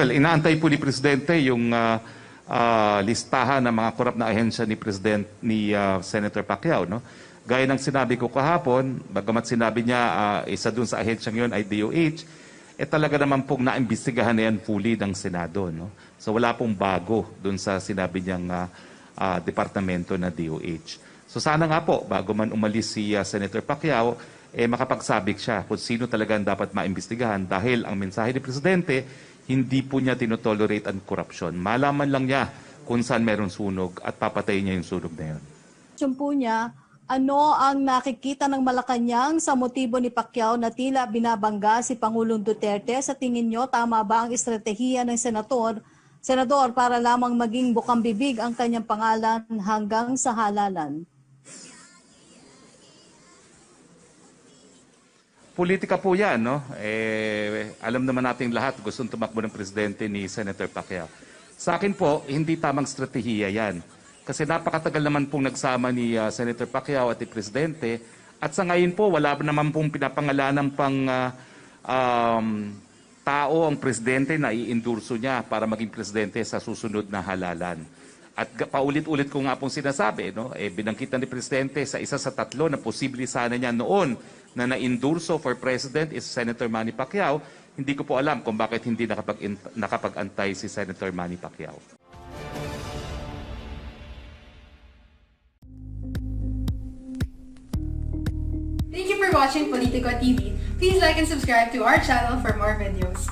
Well, inaantay po ni Presidente yung listahan ng mga korap na ahensya ni Senator Pacquiao, no? Gaya ng sinabi ko kahapon, bagamat sinabi niya isa dun sa ahensyang yun ay DOH, talaga naman pong naimbestigahan na yan fully ng Senado, no? So wala pong bago dun sa sinabi niyang departamento na DOH. So sana nga po, bago man umalis si Senator Pacquiao, makapagsabik siya kung sino talaga ang dapat maimbestigahan dahil ang mensahe ni Presidente, hindi po niya tinotolerate ang korupsyon. Malaman lang niya kung saan meron sunog at papatayin niya yung sunog na yun. Question po niya, ano ang nakikita ng Malacanang sa motibo ni Pacquiao na tila binabangga si Pangulong Duterte? Sa tingin niyo, tama ba ang estratehiya ng senador para lamang maging bukang bibig ang kanyang pangalan hanggang sa halalan? Politika po yan, no? Alam naman natin lahat, gustong tumakbo ng Presidente ni Senator Pacquiao. Sa akin po, hindi tamang estratehiya yan. Kasi napakatagal naman pong nagsama ni Senator Pacquiao at ni Presidente. At sa ngayon po, wala naman pong pinapangalanan pang tao ang Presidente na i-endorso niya para maging Presidente sa susunod na halalan. At paulit-ulit ko nga pong sinasabi, no? Binangkita ni Presidente sa isa sa tatlo na posible sana niya noon na na-endorso for President is Senator Manny Pacquiao. Hindi ko po alam kung bakit hindi nakapag-antay si Senator Manny Pacquiao. Thank you for watching Politico TV. Please like and subscribe to our channel for more videos.